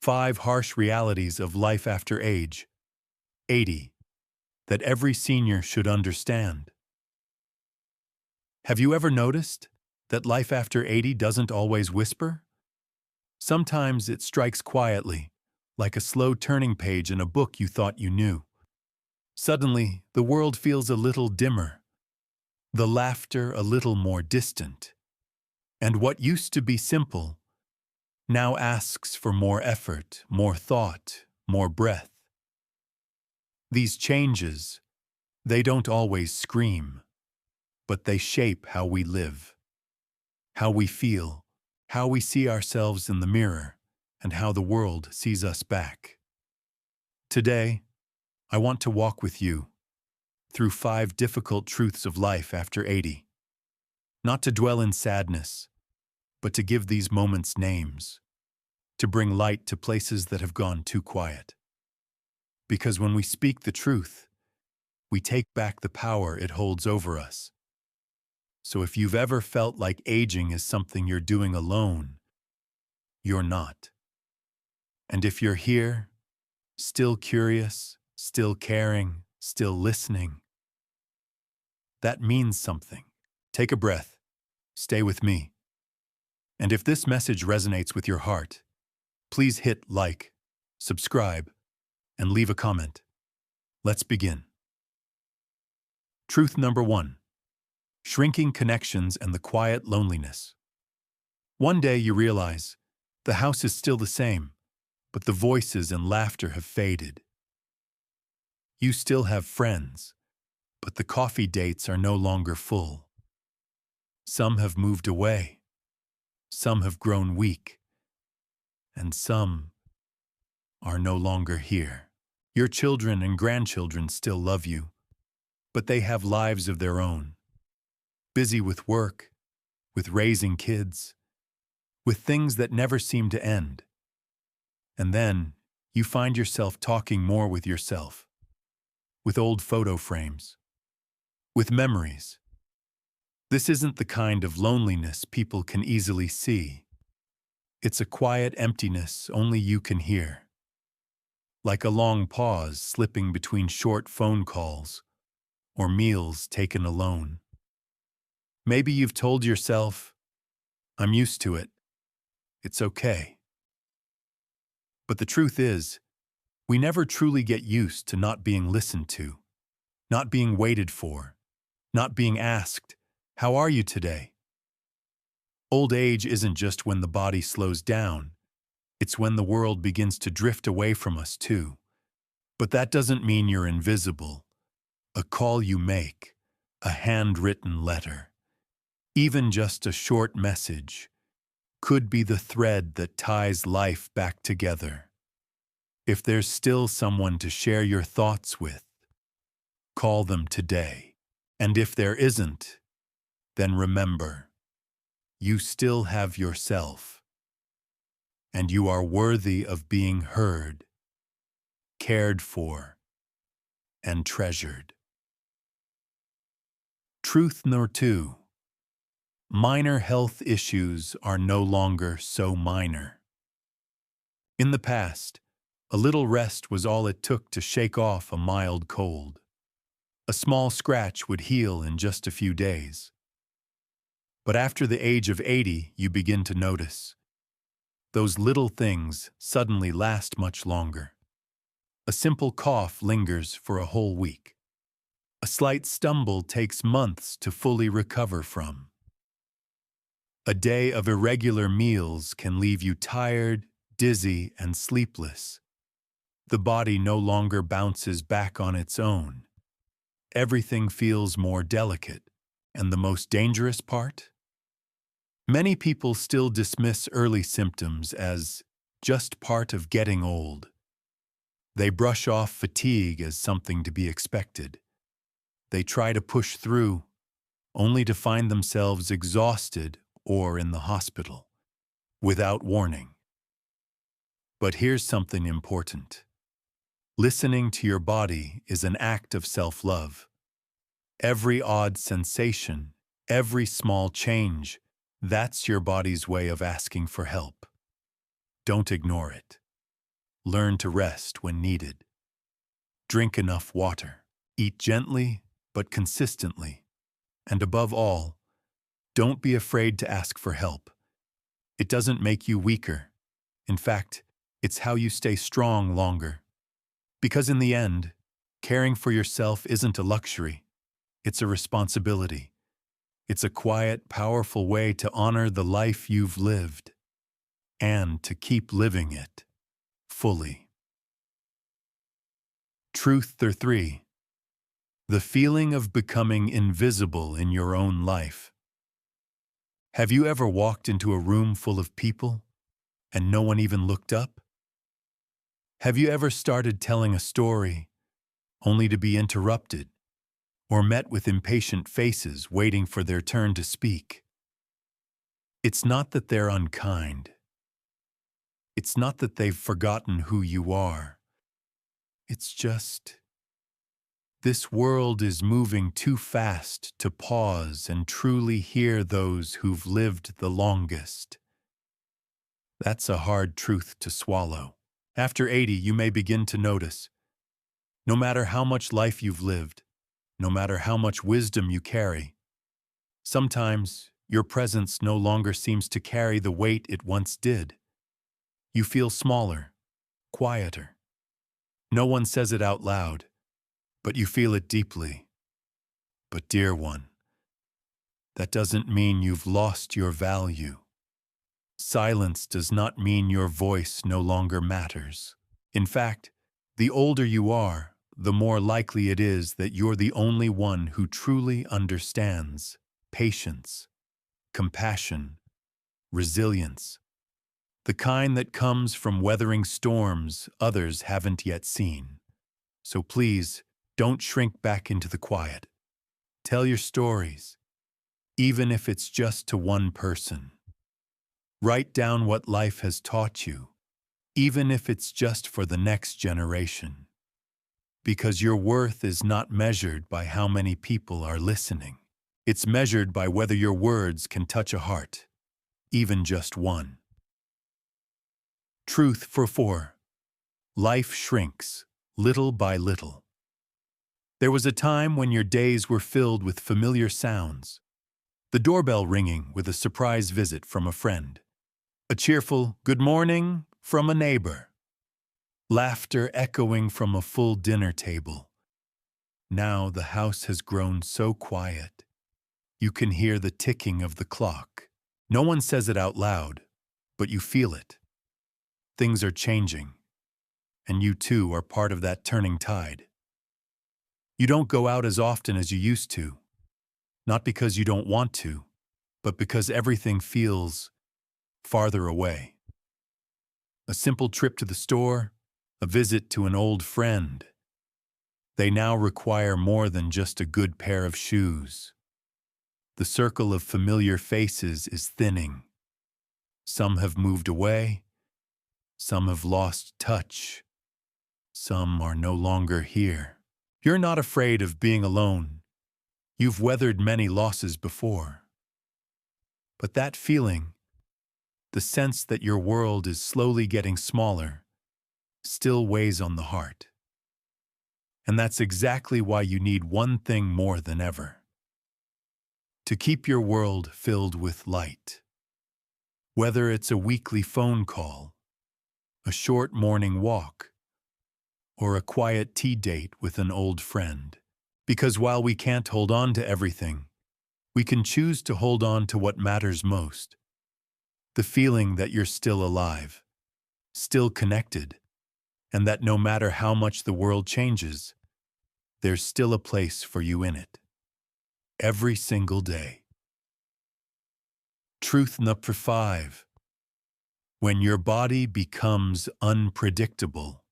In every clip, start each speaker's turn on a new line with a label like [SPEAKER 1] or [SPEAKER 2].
[SPEAKER 1] 5 harsh realities of life after age 80 that every senior should understand. Have you ever noticed that life after 80 doesn't always whisper? Sometimes it strikes quietly, like a slow turning page in a book you thought you knew. Suddenly, the world feels a little dimmer, the laughter a little more distant, and what used to be simple now asks for more effort, more thought, more breath. These changes, they don't always scream, but they shape how we live, how we feel, how we see ourselves in the mirror, and how the world sees us back. Today, I want to walk with you through 5 difficult truths of life after 80. Not to dwell in sadness, but to give these moments names, to bring light to places that have gone too quiet. Because when we speak the truth, we take back the power it holds over us. So if you've ever felt like aging is something you're doing alone, you're not. And if you're here, still curious, still caring, still listening, that means something. Take a breath. Stay with me. And if this message resonates with your heart, please hit like, subscribe, and leave a comment. Let's begin. Truth number 1. Shrinking connections and the quiet loneliness. One day you realize the house is still the same, but the voices and laughter have faded. You still have friends, but the coffee dates are no longer full. Some have moved away, some have grown weak, and some are no longer here. Your children and grandchildren still love you, but they have lives of their own, busy with work, with raising kids, with things that never seem to end. And then you find yourself talking more with yourself, with old photo frames, with memories. This isn't the kind of loneliness people can easily see. It's a quiet emptiness only you can hear. Like a long pause slipping between short phone calls or meals taken alone. Maybe you've told yourself, I'm used to it. It's okay. But the truth is, we never truly get used to not being listened to, not being waited for, not being asked, how are you today? Old age isn't just when the body slows down, it's when the world begins to drift away from us too. But that doesn't mean you're invisible. A call you make, a handwritten letter, even just a short message, could be the thread that ties life back together. If there's still someone to share your thoughts with, call them today. And if there isn't, then remember, you still have yourself, and you are worthy of being heard, cared for, and treasured. Truth number 2. Minor health issues are no longer so minor. In the past, a little rest was all it took to shake off a mild cold. A small scratch would heal in just a few days. But after the age of 80, you begin to notice. Those little things suddenly last much longer. A simple cough lingers for a whole week. A slight stumble takes months to fully recover from. A day of irregular meals can leave you tired, dizzy, and sleepless. The body no longer bounces back on its own. Everything feels more delicate. And the most dangerous part? Many people still dismiss early symptoms as just part of getting old. They brush off fatigue as something to be expected. They try to push through, only to find themselves exhausted or in the hospital, without warning. But here's something important. Listening to your body is an act of self-love. Every odd sensation, every small change, that's your body's way of asking for help. Don't ignore it. Learn to rest when needed. Drink enough water. Eat gently, but consistently. And above all, don't be afraid to ask for help. It doesn't make you weaker. In fact, it's how you stay strong longer. Because in the end, caring for yourself isn't a luxury. It's a responsibility. It's a quiet, powerful way to honor the life you've lived and to keep living it fully. Truth 3. The feeling of becoming invisible in your own life. Have you ever walked into a room full of people and no one even looked up? Have you ever started telling a story only to be interrupted or met with impatient faces waiting for their turn to speak? It's not that they're unkind. It's not that they've forgotten who you are. It's just, this world is moving too fast to pause and truly hear those who've lived the longest. That's a hard truth to swallow. After 80, you may begin to notice, no matter how much life you've lived, no matter how much wisdom you carry, sometimes your presence no longer seems to carry the weight it once did. You feel smaller, quieter. No one says it out loud, but you feel it deeply. But dear one, that doesn't mean you've lost your value. Silence does not mean your voice no longer matters. In fact, the older you are, the more likely it is that you're the only one who truly understands patience, compassion, resilience, the kind that comes from weathering storms others haven't yet seen. So please, don't shrink back into the quiet. Tell your stories, even if it's just to one person. Write down what life has taught you, even if it's just for the next generation. Because your worth is not measured by how many people are listening. It's measured by whether your words can touch a heart, even just one. Truth 4. Life shrinks, little by little. There was a time when your days were filled with familiar sounds. The doorbell ringing with a surprise visit from a friend. A cheerful "good morning" from a neighbor. Laughter echoing from a full dinner table. Now the house has grown so quiet. You can hear the ticking of the clock. No one says it out loud, but you feel it. Things are changing, and you too are part of that turning tide. You don't go out as often as you used to, not because you don't want to, but because everything feels farther away. A simple trip to the store, a visit to an old friend. They now require more than just a good pair of shoes. The circle of familiar faces is thinning. Some have moved away. Some have lost touch. Some are no longer here. You're not afraid of being alone. You've weathered many losses before. But that feeling, the sense that your world is slowly getting smaller, still weighs on the heart. And that's exactly why you need one thing more than ever: to keep your world filled with light. Whether it's a weekly phone call, a short morning walk, or a quiet tea date with an old friend. Because while we can't hold on to everything, we can choose to hold on to what matters most. The feeling that you're still alive, still connected, and that no matter how much the world changes, there's still a place for you in it. Every single day. Truth number 5. When your body becomes unpredictable.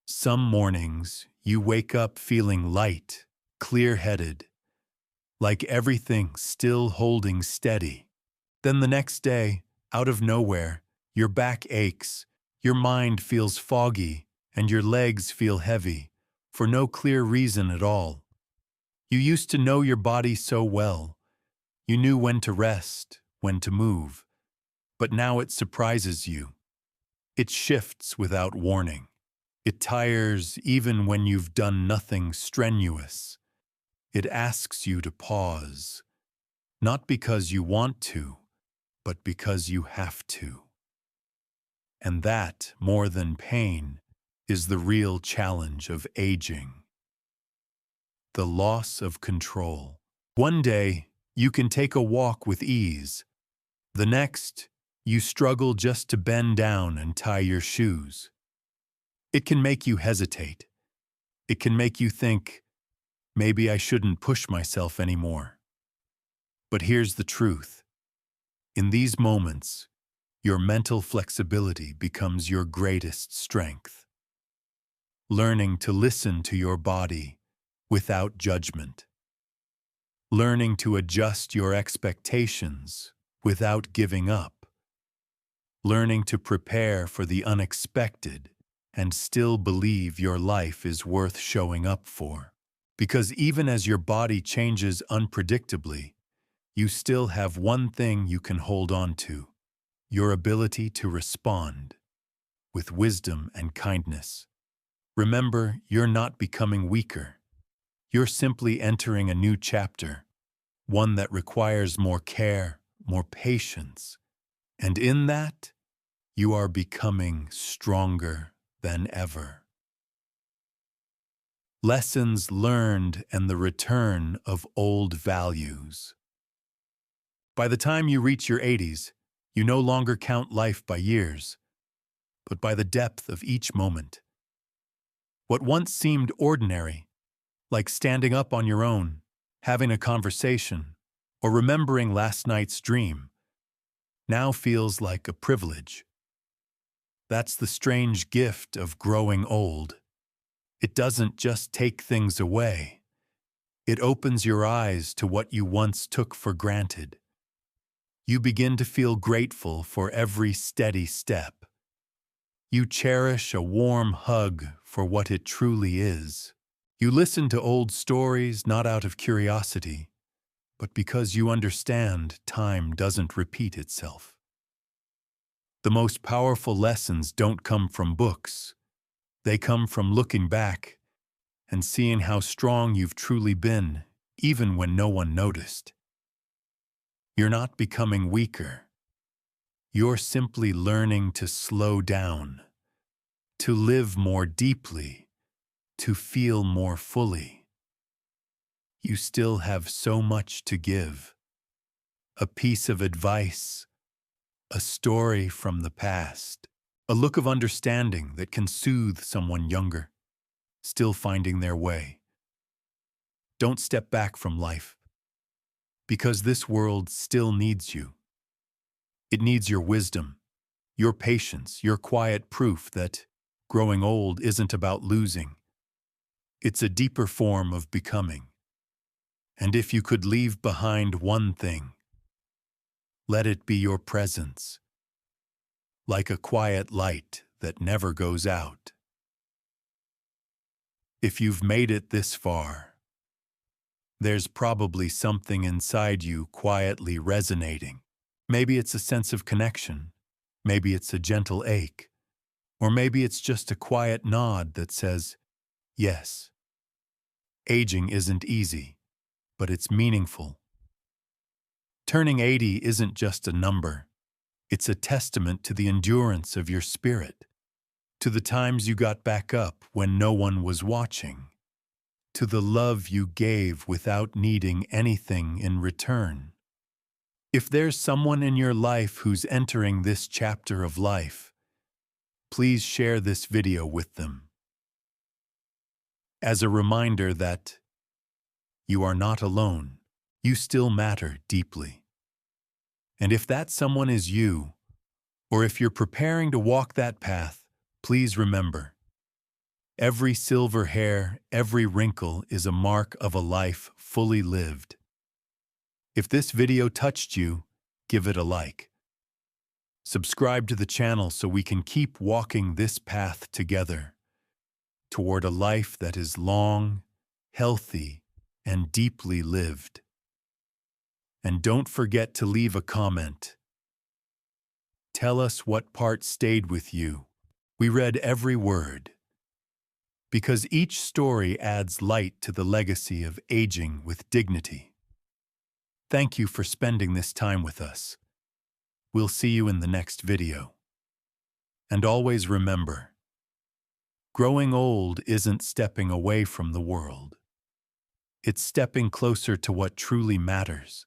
[SPEAKER 1] Some mornings, you wake up feeling light, clear-headed, like everything's still holding steady. Then the next day, out of nowhere, your back aches, your mind feels foggy, and your legs feel heavy, for no clear reason at all. You used to know your body so well. You knew when to rest, when to move. But now it surprises you. It shifts without warning. It tires even when you've done nothing strenuous. It asks you to pause, not because you want to, but because you have to. And that, more than pain, is the real challenge of aging. The loss of control. One day, you can take a walk with ease. The next, you struggle just to bend down and tie your shoes. It can make you hesitate. It can make you think, maybe I shouldn't push myself anymore. But here's the truth. In these moments, your mental flexibility becomes your greatest strength. Learning to listen to your body without judgment. Learning to adjust your expectations without giving up. Learning to prepare for the unexpected and still believe your life is worth showing up for. Because even as your body changes unpredictably, you still have one thing you can hold on to: your ability to respond with wisdom and kindness. Remember, you're not becoming weaker. You're simply entering a new chapter, one that requires more care, more patience, and in that, you are becoming stronger than ever. Lessons learned and the return of old values. By the time you reach your 80s, you no longer count life by years, but by the depth of each moment. What once seemed ordinary, like standing up on your own, having a conversation, or remembering last night's dream, now feels like a privilege. That's the strange gift of growing old. It doesn't just take things away. It opens your eyes to what you once took for granted. You begin to feel grateful for every steady step. You cherish a warm hug for what it truly is. You listen to old stories not out of curiosity, but because you understand time doesn't repeat itself. The most powerful lessons don't come from books. They come from looking back and seeing how strong you've truly been, even when no one noticed. You're not becoming weaker. You're simply learning to slow down, to live more deeply, to feel more fully. You still have so much to give. A piece of advice, a story from the past, a look of understanding that can soothe someone younger, still finding their way. Don't step back from life, because this world still needs you. It needs your wisdom, your patience, your quiet proof that growing old isn't about losing. It's a deeper form of becoming. And if you could leave behind one thing, let it be your presence, like a quiet light that never goes out. If you've made it this far, there's probably something inside you quietly resonating. Maybe it's a sense of connection, maybe it's a gentle ache, or maybe it's just a quiet nod that says, yes. Aging isn't easy, but it's meaningful. Turning 80 isn't just a number. It's a testament to the endurance of your spirit, to the times you got back up when no one was watching, to the love you gave without needing anything in return. If there's someone in your life who's entering this chapter of life, please share this video with them, as a reminder that you are not alone. You still matter deeply. And if that someone is you, or if you're preparing to walk that path, please remember, every silver hair, every wrinkle is a mark of a life fully lived. If this video touched you, give it a like. Subscribe to the channel so we can keep walking this path together toward a life that is long, healthy, and deeply lived. And don't forget to leave a comment. Tell us what part stayed with you We read every word, because each story adds light to the legacy of aging with dignity. Thank you for spending this time with us. We'll see you in the next video. And always remember, growing old isn't stepping away from the world. It's stepping closer to what truly matters.